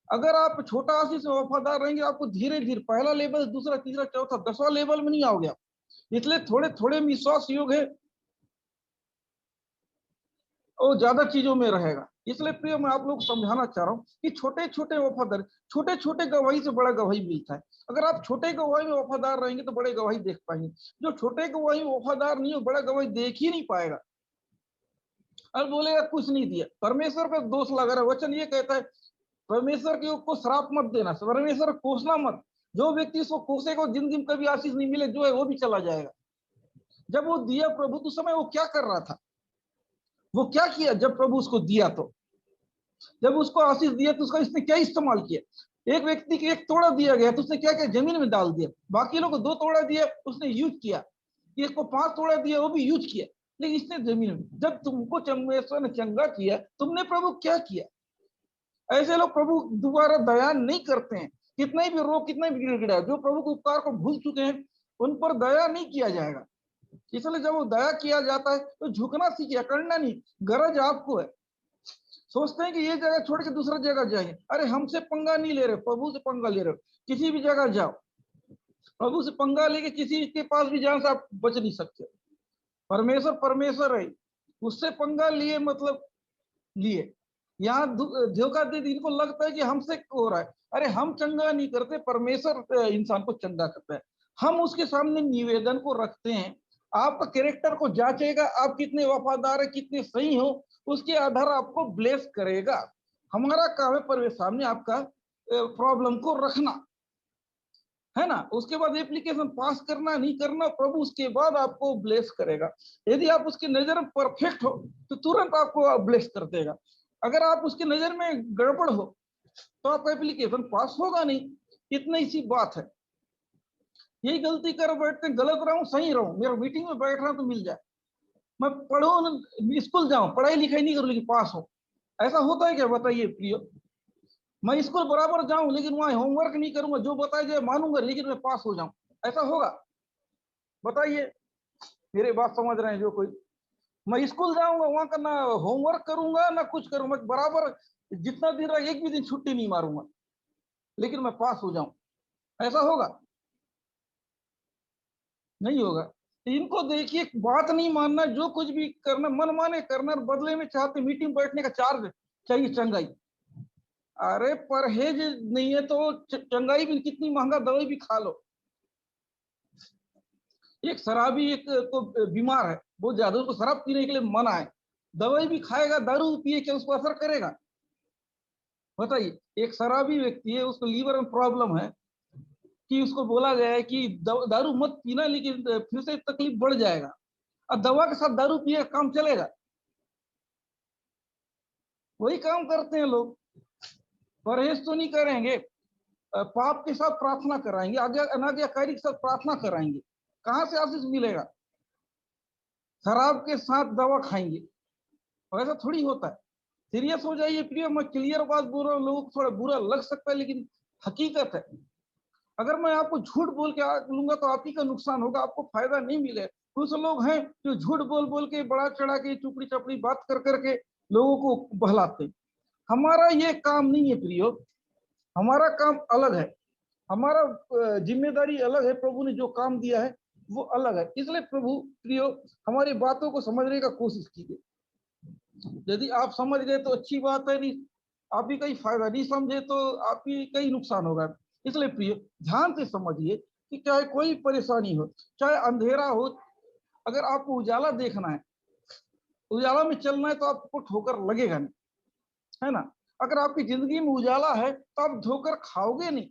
अगर आप छोटा आशीष से वफादार रहेंगे, आपको धीरे धीरे पहला लेवल, दूसरा, तीसरा, चौथा, 10वां लेवल में नहीं आओगे आप। इसलिए थोड़े थोड़े विश्वास योग है और ज्यादा चीजों में रहेगा। इसलिए प्रिय मैं आप लोग को समझाना चाह रहा हूँ कि छोटे छोटे वफादार, छोटे छोटे गवाही से बड़ा गवाही मिलता है। अगर आप छोटे गवाही में वफादार रहेंगे तो बड़े गवाही देख पाएंगे। जो छोटे गवाही में वफादार नहीं हो, बड़ा गवाही देख ही नहीं पाएगा और बोलेगा कुछ नहीं दिया। परमेश्वर पर दोष लगा रहा है। वचन ये कहता है परमेश्वर को श्राप मत देना, परमेश्वर कोसना मत। जो व्यक्ति उसको कोसेगा जिंदगी में कभी आशीष नहीं मिले, जो है वो भी चला जाएगा। जब वो दिया प्रभु तो समय वो क्या कर रहा था, वो क्या किया जब प्रभु उसको दिया, तो जब उसको आशीष दिया तो उसका इसने क्या इस्तेमाल किया। एक व्यक्ति को एक तोड़ा दिया गया तो उसने क्या किया, जमीन में डाल दिया। बाकी लोग को 2 तोड़ा दिया, उसने यूज किया। एक को 5 तोड़ा दिया, वो भी यूज किया, लेकिन इसने जमीन में। जब तुमको परमेश्वर ने चंगा किया, तुमने प्रभु क्या किया। ऐसे लोग प्रभु दोबारा दया नहीं करते हैं। कितना ही भी रो, कितना भी गिड़गिड़ा, जो प्रभु के उपकार को भूल चुके हैं उन पर दया नहीं किया जाएगा। इसलिए जब वो दया किया जाता है तो झुकना सीखिए, करना नहीं। गरज आपको है। सोचते हैं कि ये जगह छोड़ के दूसरा जगह जाएंगे। अरे हमसे पंगा नहीं ले रहे, प्रभु से पंगा ले रहे हो। किसी भी जगह जाओ, प्रभु से पंगा लेके किसी के पास भी जाने से आप बच नहीं सकते। परमेश्वर परमेश्वर है, उससे पंगा लिए मतलब लिए। यहाँ धोखा दे, इनको लगता है कि हमसे हो रहा है। अरे हम चंगा नहीं करते, परमेश्वर इंसान को चंगा करता है। हम उसके सामने निवेदन को रखते हैं। आपका कैरेक्टर को जांचेगा, आप कितने वफादार है, कितने सही हो, उसके आधार आपको ब्लेस करेगा। हमारा काम है पर सामने आपका प्रॉब्लम को रखना है ना। उसके बाद एप्लीकेशन पास करना नहीं करना, प्रभु उसके बाद आपको ब्लेस करेगा। यदि आप उसकी नजर में परफेक्ट हो तो तुरंत आपको ब्लेस कर देगा। अगर आप उसकी नजर में गड़बड़ हो तो आपका एप्लीकेशन पास होगा नहीं। इतनी सी बात है। यही गलती कर बैठते, गलत रहूं सही रहूं, मेरा मीटिंग में बैठ रहा तो मिल जाए, मैं पढ़ू, स्कूल जाऊं, पढ़ाई लिखाई नहीं करूं लेकिन पास हो। ऐसा होता है क्या, बताइए प्रियो। मैं स्कूल बराबर जाऊं लेकिन वहां होमवर्क नहीं करूंगा, जो बताया जाए मानूंगा लेकिन मैं पास हो जाऊं, ऐसा होगा? बताइए, मेरे बात समझ रहे हैं जो कोई। मैं स्कूल जाऊंगा, वहां का ना होमवर्क करूंगा ना कुछ करूंगा, बराबर जितना दिन रहा एक भी दिन छुट्टी नहीं मारूंगा लेकिन मैं पास हो जाऊं, ऐसा होगा? नहीं होगा। इनको देखिए, बात नहीं मानना, जो कुछ भी करना मन माने करना, बदले में चाहते मीटिंग बैठने का चार्ज चाहिए, चंगाई। अरे परहेज नहीं है तो चंगाई भी कितनी महंगा दवाई भी खा लो। एक शराबी एक तो बीमार है बहुत ज्यादा, उसको शराब पीने के लिए मना है, दवाई भी खाएगा, दारू पिए क्या उसको असर करेगा? बताइए। एक शराबी व्यक्ति है, उसको लीवर में प्रॉब्लम है, कि उसको बोला गया है कि दारू मत पीना लेकिन फिर से तकलीफ बढ़ जाएगा। अब दवा के साथ दारू पिए काम चलेगा? वही काम करते हैं लोग। परहेज तो नहीं करेंगे, पाप के साथ प्रार्थना कराएंगे, आज्ञा अनाज्ञाकारी के साथ प्रार्थना कराएंगे, कहां से आशीष मिलेगा? शराब के साथ दवा खाएंगे, और ऐसा थोड़ी होता है। सीरियस हो जाइए प्रिय, मैं क्लियर बात बोल रहा हूँ, लोगों को थोड़ा बुरा लग सकता है लेकिन हकीकत है। अगर मैं आपको झूठ बोल के लूंगा तो आप ही का नुकसान होगा, आपको फायदा नहीं मिलेगा। कुछ लोग हैं जो झूठ बोल बोल के, बड़ा चढ़ा के, चुपड़ी चपड़ी बात कर करके लोगों को बहलाते हैं। हमारा ये काम नहीं है प्रियो, हमारा काम अलग है। हमारा जिम्मेदारी अलग है, प्रभु ने जो काम दिया है वो अलग है। इसलिए प्रभु प्रियो, हमारी बातों को समझने का कोशिश कीजिए। यदि आप समझ गए तो अच्छी बात है, नहीं आप ही का ही फायदा, नहीं समझे तो आप ही का ही नुकसान होगा। इसलिए प्रिय ध्यान से समझिए कि चाहे कोई परेशानी हो, चाहे अंधेरा हो, अगर आपको उजाला देखना है, उजाला में चलना है तो आपको ठोकर लगेगा नहीं, है ना। अगर आपकी जिंदगी में उजाला है तो आप ठोकर खाओगे नहीं।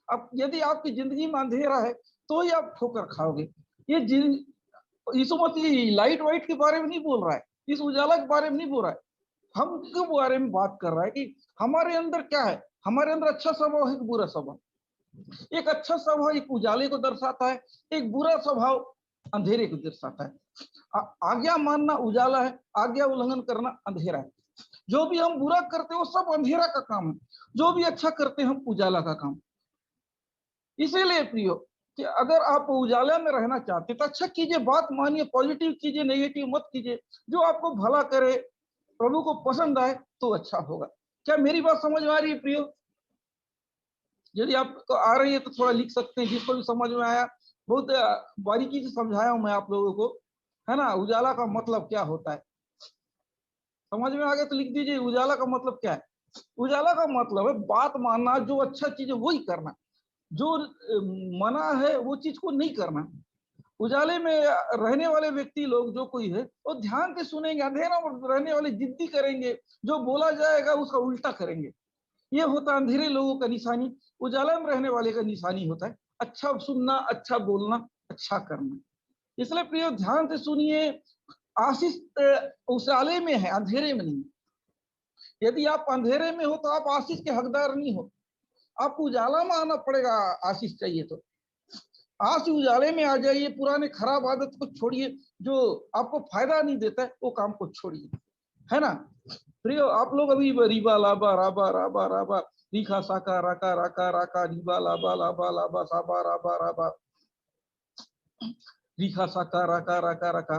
अब यदि आपकी जिंदगी में अंधेरा है तो ही आप ठोकर खाओगे। ये यीशु मसीह लाइट वाइट के बारे में नहीं बोल रहा है, इस उजाला के बारे में नहीं बोल रहा है। हम के बारे में बात कर रहा है कि हमारे अंदर क्या है। हमारे अंदर अच्छा स्वभाव है कि बुरा स्वभाव? एक अच्छा स्वभाव एक उजाले को दर्शाता है, एक बुरा स्वभाव अंधेरे को दर्शाता है। आज्ञा मानना उजाला है, आज्ञा उल्लंघन करना अंधेरा है। जो भी हम बुरा करते हैं वो सब अंधेरा का काम है, जो भी अच्छा करते हैं हम उजाला का काम। इसीलिए प्रियो कि अगर आप उजाला में रहना चाहते तो अच्छा कीजिए, बात मानिए, पॉजिटिव कीजिए, नेगेटिव मत कीजिए। जो आपको भला करे, प्रभु को पसंद आए तो अच्छा होगा। क्या मेरी बात समझ में आ रही है प्रियो? यदि आपको आ रही है तो थोड़ा लिख सकते हैं, जिसको भी समझ में आया। बहुत बारीकी से समझाया हूं मैं आप लोगों को, है ना। उजाला का मतलब क्या होता है, समझ में आ गया तो लिख दीजिए, उजाला का मतलब क्या है। उजाला का मतलब है बात मानना, जो अच्छा चीज है वही करना, जो मना है वो चीज को नहीं करना। उजाले में रहने वाले व्यक्ति लोग जो कोई है वो ध्यान से सुनेंगे, अंधेरा में रहने वाले जिद्दी करेंगे, जो बोला जाएगा उसका उल्टा करेंगे। ये होता है अंधेरे लोगों का निशानी। उजाला में रहने वाले का निशानी होता है अच्छा सुनना, अच्छा बोलना, अच्छा करना। इसलिए प्रिय ध्यान से सुनिए, आशीष उजाले में है, अंधेरे में नहीं। यदि आप अंधेरे में हो तो आप आशीष के हकदार नहीं हो, आपको उजाला में आना पड़ेगा आशीष चाहिए तो। आज उजाले में आ जाइए, पुराने खराब आदत को छोड़िए, जो आपको फायदा नहीं देता है वो काम को छोड़िए, है ना। प्रियो आप लोग अभी रिबा लाबा राबा राबा राबा, रिखा साका राका राका राका, रिबा लाबा लाबा लाबा साबा राबा राबा, रिखा साका राका राका राका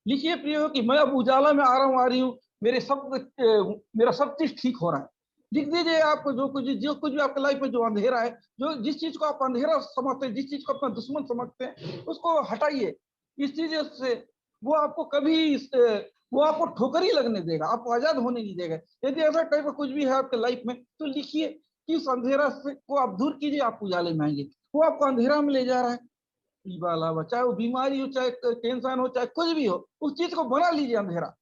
लिखिए प्रियो कि मैं अब उजाला में आ रहा हूँ, आ रही हूँ, मेरा सब चीज ठीक हो रहा है। लिख दीजिए आपको जो कुछ भी आपके लाइफ में जो अंधेरा है, जो जिस चीज को आप अंधेरा समझते हैं, जिस चीज को अपना दुश्मन समझते हैं, उसको हटाइए। इस चीज से वो आपको कभी वो आपको ठोकर ही लगने देगा, आपको आजाद होने नहीं देगा। यदि ऐसा टाइप का कुछ भी है आपके लाइफ में तो लिखिए कि उस अंधेरा से को आप दूर कीजिए, आप उजाले में आएंगे। वो आपको अंधेरा में ले जा रहा है, चाहे वो बीमारी हो, चाहे टेंशन हो, चाहे कुछ भी हो, उस चीज को बना लीजिए अंधेरा,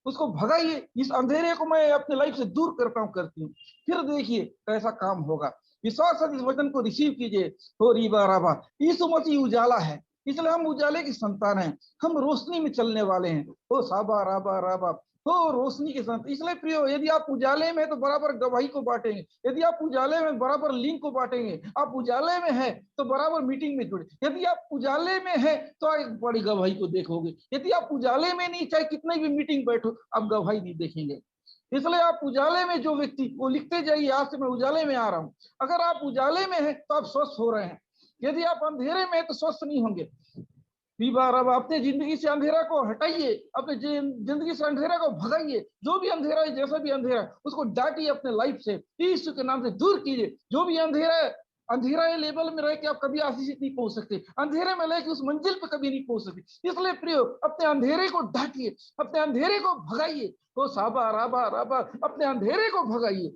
उसको भगाइए। इस अंधेरे को मैं अपने लाइफ से दूर करता हूँ, करती हूँ, फिर देखिए कैसा काम होगा। विश्वास से इस वचन को रिसीव कीजिए। हो रीबा राबा, यीशु मसीह उजाला है, इसलिए हम उजाले की संतान हैं, हम रोशनी में चलने वाले हैं। हो साबा राबा राबा, हो रोशनी के साथ। इसलिए प्रियो यदि आप उजाले में तो बराबर गवाही को बांटेंगे, यदि आप उजाले में बराबर लिंक को बांटेंगे, आप उजाले में है तो बराबर मीटिंग में जुड़े। यदि आप उजाले में है तो एक बड़ी गवाही को देखोगे, यदि आप उजाले में नहीं, चाहे कितने भी मीटिंग बैठो, आप गवाही नहीं देखेंगे। इसलिए आप उजाले में जो व्यक्ति, वो लिखते जाइए आज से मैं उजाले में आ रहा हूं। अगर आप उजाले में है तो आप स्वस्थ हो रहे हैं, यदि आप अंधेरे में है तो स्वस्थ नहीं होंगे। बार अब अपने जिंदगी से अंधेरा को हटाइए, अपने जिंदगी से अंधेरा को भगाइए। जो भी अंधेरा है, जैसा भी अंधेरा है, उसको डांटिए अपने लाइफ से, यीशु के नाम से दूर कीजिए। जो भी अंधेरा है, अंधेरा ये लेवल में रह के आप कभी आशीषित नहीं पहुंच सकते, अंधेरे में लेके उस मंजिल पे कभी नहीं पहुंच सकते। इसलिए प्रियो अपने अंधेरे को डांटिए, अपने अंधेरे को भगाइए। तो साबा राबा राबा, अपने अंधेरे को भगाइए।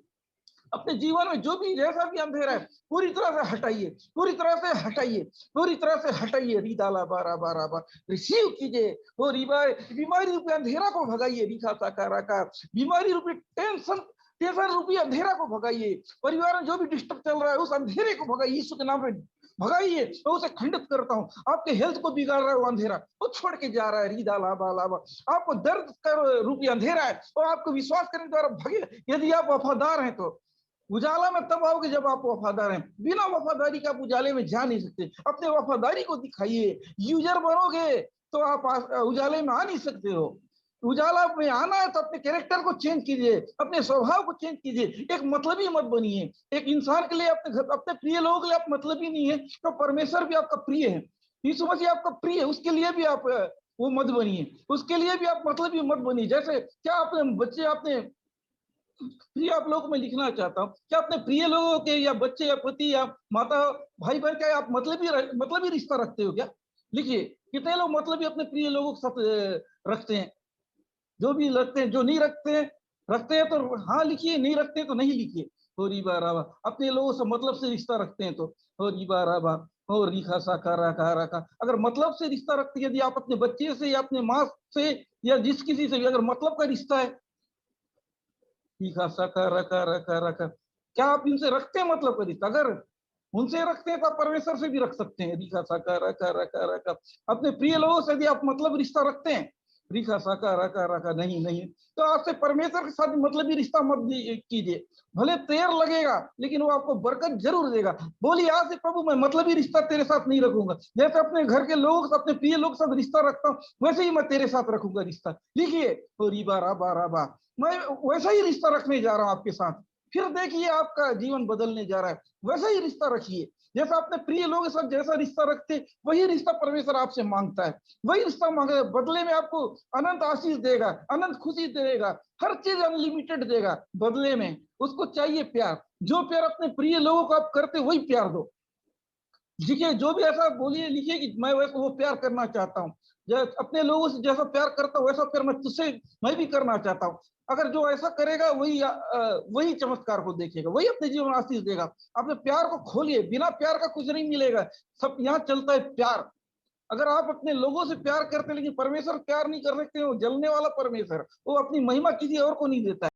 अपने जीवन में जो भी जैसा भी अंधेरा है पूरी तरह से हटाइए, पूरी तरह से हटाइए, पूरी तरह से हटाइए। रीदाला बारा बारा बा रिसीव कीजिए। वो बीमारी रूपी अंधेरा को भगाइए, रिखा साकारा का बीमारी रूपी टेंशन रूपी अंधेरा को भगाइए। परिवार में जो भी डिस्टर्ब चल रहा है उस अंधेरे को भगाइए, यीशु के नाम पे भगाइए। मैं उसे खंडित करता हूँ। आपके हेल्थ को बिगाड़ रहा है वो अंधेरा, वो छोड़ के जा रहा है। रीदा लाबा लाबा, आपको दर्द कर रूपी अंधेरा है और आपको विश्वास करने द्वारा भगे। यदि आप वफादार हैं तो उजाला में तब आओगे जब आप वफादार हैं। बिना वफादारी के आप उजाले में जा नहीं सकते। अपने वफादारी को दिखाइए। यूजर बनोगे तो आप उजाले में आ नहीं सकते हो। उजाला में आना है तो अपने कैरेक्टर को चेंज कीजिए, अपने स्वभाव को चेंज कीजिए। एक मतलबी मत बनिए। एक इंसान के लिए, अपने प्रिय लोगों के लिए आप मतलबी नहीं है तो परमेश्वर भी आपका प्रिय है, यीशु मसीह आपका प्रिय है, उसके लिए भी आप वो मत बनिए, उसके लिए भी आप मतलबी मत बनिए। जैसे क्या अपने बच्चे, अपने प्रिय आप लोगों को मैं लिखना चाहता हूँ, क्या अपने प्रिय लोगों के या बच्चे या पति या माता भाई बहन, क्या आप मतलबी रिश्ता रखते हो क्या? लिखिए कितने लोग मतलबी अपने प्रिय लोगों के साथ रखते हैं। जो भी रखते हैं, जो नहीं रखते हैं तो हाँ लिखिए, नहीं रखते हैं तो नहीं लिखिए। हो रिबा राबा, अपने लोगों से मतलब से रिश्ता रखते हैं तो हो रिबा राबा, हो रिखा सा का रखा। अगर मतलब से रिश्ता रखते, यदि आप अपने बच्चे से या अपने माँ से या जिस किसी से भी अगर मतलब का रिश्ता है, तीखा सका रखा रखा रखा, क्या आप इनसे रखते हैं मतलब का रिश्ता? अगर उनसे रखते हैं तो आप परमेश्वर से भी रख सकते हैं। रिखा साका रखा रखा रखा, अपने प्रिय लोगों से यदि आप मतलब रिश्ता रखते हैं, रिखा साका रखा रखा, नहीं नहीं, तो आपसे परमेश्वर के साथ मतलब भी रिश्ता मत कीजिए। भले देर लगेगा लेकिन वो आपको बरकत जरूर देगा। बोलिए आज से प्रभु मैं मतलबी रिश्ता तेरे साथ नहीं रखूंगा। जैसे अपने घर के लोग, अपने प्रिय लोग के साथ रिश्ता रखता हूँ, वैसे ही मैं तेरे साथ रखूंगा रिश्ता। लिखिए तो रिबा राबा राबा, मैं वैसा ही रिश्ता रखने जा रहा हूं आपके साथ। फिर देखिए आपका जीवन बदलने जा रहा है। वैसा ही रिश्ता रखिए। जैसा अपने प्रिय लोगों के साथ जैसा रिश्ता रखते, वही रिश्ता परमेश्वर आपसे मांगता है, वही रिश्ता मांगे, बदले में आपको अनंत आशीष देगा, अनंत खुशी देगा, हर चीज अनलिमिटेड देगा। बदले में उसको चाहिए प्यार। जो प्यार अपने प्रिय लोगों को आप करते, वही प्यार दो। लिखिए, जो भी ऐसा बोलिए, लिखिए कि मैं वैसे वो प्यार करना चाहता हूँ, अपने लोगों से जैसा प्यार करता हूँ वैसा प्यार मैं तुझसे मैं भी करना चाहता हूँ। अगर जो ऐसा करेगा वही वही चमत्कार को देखेगा, वही अपने जीवन में आशीष देगा। अपने प्यार को खोलिए, बिना प्यार का कुछ नहीं मिलेगा। सब यहाँ चलता है प्यार। अगर आप अपने लोगों से प्यार करते, लेकिन परमेश्वर प्यार नहीं कर सकते, वो जलने वाला परमेश्वर, वो अपनी महिमा किसी और को नहीं देता है।